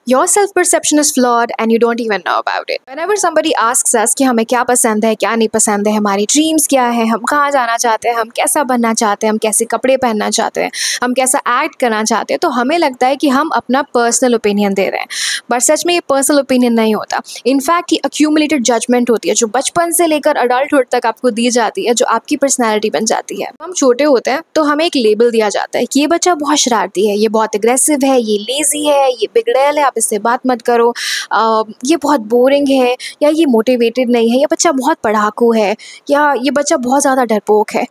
Your self perception is flawed and you don't even know about it. Whenever somebody asks us कि हमें क्या पसंद है, क्या नहीं पसंद है, हमारी ड्रीम्स क्या है, हम कहाँ जाना चाहते हैं, हम कैसा बनना चाहते हैं, हम कैसे कपड़े पहनना चाहते हैं, हम कैसा एक्ट करना चाहते हैं, तो हमें लगता है कि हम अपना पर्सनल ओपिनियन दे रहे हैं. बट सच में ये पर्सनल ओपिनियन नहीं होता. इनफैक्ट ये अक्यूमुलेटेड जजमेंट होती है जो बचपन से लेकर अडल्टहुड तक आपको दी जाती है, जो आपकी पर्सनैलिटी बन जाती है. हम छोटे होते हैं तो हमें एक लेबल दिया जाता है कि ये बच्चा बहुत शरारती है, ये बहुत एग्रेसिव है, ये लेजी है, ये बिगड़ैल है, आप इससे बात मत करो, ये बहुत बोरिंग है, या ये मोटिवेटेड नहीं है, ये बच्चा बहुत पढ़ाकू है, या ये बच्चा बहुत ज़्यादा डरपोक है.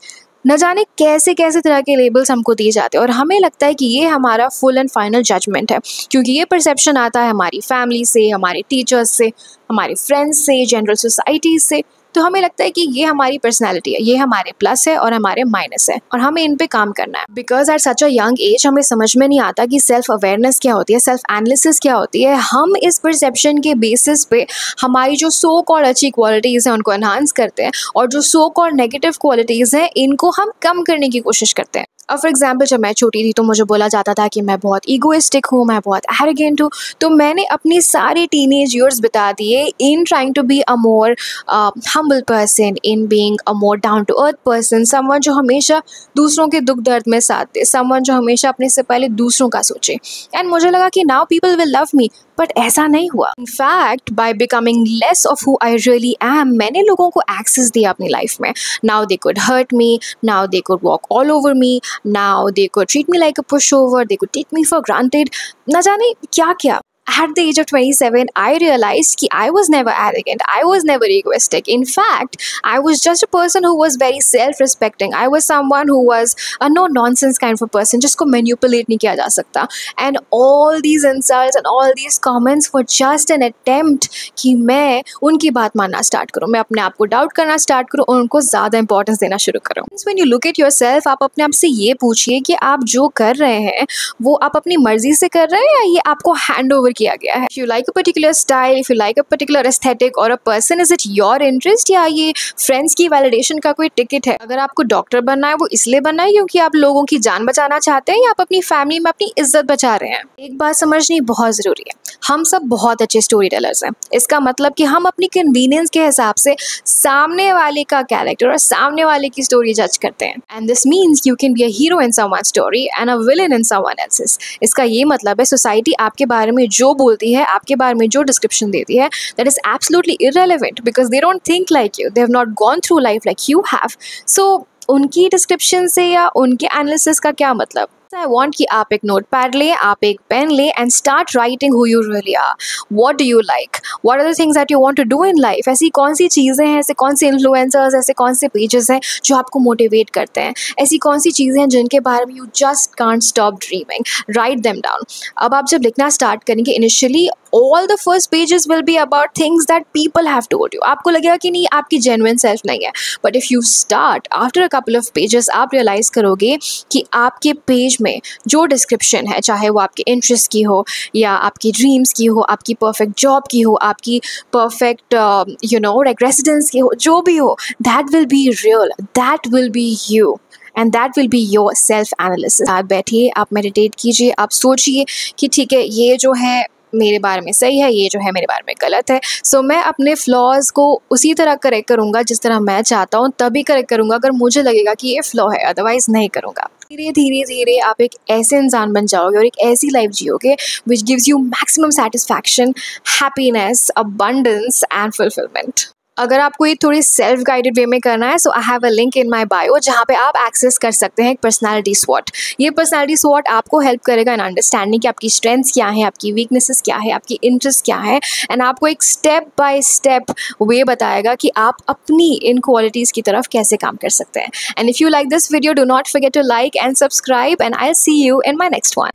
न जाने कैसे कैसे तरह के लेबल्स हमको दिए जाते हैं और हमें लगता है कि ये हमारा फुल एंड फाइनल जजमेंट है, क्योंकि ये परसेप्शन आता है हमारी फैमिली से, हमारे टीचर्स से, हमारे फ्रेंड्स से, जनरल सोसाइटी से. तो हमें लगता है कि ये हमारी पर्सनैलिटी है, ये हमारे प्लस है और हमारे माइनस है और हमें इन पे काम करना है. Because at such a young age हमें समझ में नहीं आता कि सेल्फ अवेयरनेस क्या होती है, सेल्फ एनालिसिस क्या होती है. हम इस परसेप्शन के बेसिस पे हमारी जो सो कॉल्ड अच्छी क्वालिटीज़ हैं उनको एनहांस करते हैं और जो सो कॉल्ड नेगेटिव क्वालिटीज़ हैं इनको हम कम करने की कोशिश करते हैं. अब फॉर एग्जाम्पल जब मैं छोटी थी तो मुझे बोला जाता था कि मैं बहुत ईगोइस्टिक हूँ, मैं बहुत एरोगेंट हूँ. तो मैंने अपने सारे टीनेज ईयर्स बिता दिए in trying to be a more humble person, in being a more down to earth person, someone जो हमेशा दूसरों के दुख दर्द में साथ दे, समवन जो हमेशा अपने से पहले दूसरों का सोचे. एंड मुझे लगा कि now people will love me, but ऐसा नहीं हुआ. In fact by becoming less of who I really am, मैंने लोगों को एक्सेस दिया अपनी लाइफ में. Now they could hurt me, now they could walk all over me, now they could treat me like a pushover, they could take me for granted, ना जाने क्या क्या. At the age of 27, I realized कि I was never arrogant, I was never egoistic. In fact, I was just a person who was very self-respecting. I was someone who was a no-nonsense kind of a person, जिसको manipulate नहीं किया जा सकता. And all these insults and all these comments were just an attempt कि मैं उनकी बात मानना स्टार्ट करूँ, मैं अपने आप को डाउट करना स्टार्ट करूँ और उनको ज़्यादा इंपॉर्टेंस देना शुरू करूँ. When you look at yourself, आप अपने आप से ये पूछिए कि आप जो कर रहे हैं वो आप अपनी मर्जी से कर रहे हैं या ये आपको हैंड ओवर किया गया है. If you like a particular style, if you like a particular aesthetic or a person, is it your interest या ये फ्रेंड्स की वैलिडेशन का कोई टिकट है. अगर आपको डॉक्टर बनना है वो इसलिए बनना है क्योंकि आप लोगों की जान बचाना चाहते हैं या आप अपनी फैमिली में अपनी इज्जत बचा रहे हैं. एक बात समझनी बहुत ज़रूरी है, हम सब बहुत अच्छे स्टोरी टेलर्स हैं. इसका मतलब कि हम अपनी कन्वीनियंस के हिसाब से सामने वाले का कैरेक्टर और सामने वाले की स्टोरी जज करते हैं. And this means you can be a hero in someone's story and a villain in someone else's. इसका ये मतलब है सोसाइटी आपके बारे में जो बोलती है, आपके बारे में जो डिस्क्रिप्शन देती है, that is absolutely irrelevant because they don't think like you, they have not gone through life like you have. So उनकी डिस्क्रिप्शन से या उनके एनालिसिस का क्या मतलब. I want कि आप एक नोटपैड लें, आप एक पेन लें and start writing who you really are. What do you like? What are the things that you want to do in life? ऐसी कौन सी चीज़ें हैं, ऐसे कौन से इन्फ्लुएंसर्स, ऐसे कौन से पेजेस हैं जो आपको मोटिवेट करते हैं, ऐसी कौन सी चीज़ें हैं जिनके बारे में you just can't stop dreaming. Write them down. अब आप जब लिखना स्टार्ट करेंगे initially all the first pages will be about things that people have told you. आपको लगेगा कि नहीं आपकी genuine self नहीं है. But if you start after a couple of pages आप realize करोगे कि आपके पेज में जो डिस्क्रिप्शन है, चाहे वो आपके इंटरेस्ट की हो या आपकी ड्रीम्स की हो, आपकी परफेक्ट जॉब की हो, आपकी परफेक्ट लाइक रेसिडेंस की हो, जो भी हो, that will be real, that will be you and that will be your self analysis. आप बैठिए, आप मेडिटेट कीजिए, आप सोचिए कि ठीक है ये जो है मेरे बारे में सही है, ये जो है मेरे बारे में गलत है. सो मैं अपने फ्लॉज को उसी तरह करेक्ट करूँगा जिस तरह मैं चाहता हूँ, तभी करेक्ट करूँगा अगर मुझे लगेगा कि ये फ्लॉ है, अदरवाइज नहीं करूँगा. धीरे धीरे धीरे आप एक ऐसे इंसान बन जाओगे और एक ऐसी लाइफ जियोगे which gives you maximum satisfaction, happiness, abundance and fulfilment. अगर आपको ये थोड़ी सेल्फ गाइडेड वे में करना है, so I have a link in my bio जहाँ पे आप एक्सेस कर सकते हैं एक पर्सनालिटी स्वॉट. ये पर्सनालिटी स्वॉट आपको हेल्प करेगा इन अंडरस्टैंडिंग कि आपकी स्ट्रेंथ्स क्या है, आपकी वीकनेसेस क्या है, आपकी इंटरेस्ट क्या है, एंड आपको एक स्टेप बाय स्टेप वे बताएगा कि आप अपनी इन क्वालिटीज़ की तरफ कैसे काम कर सकते हैं. And if you like this video, do not forget to like and subscribe and I will see you in my next one.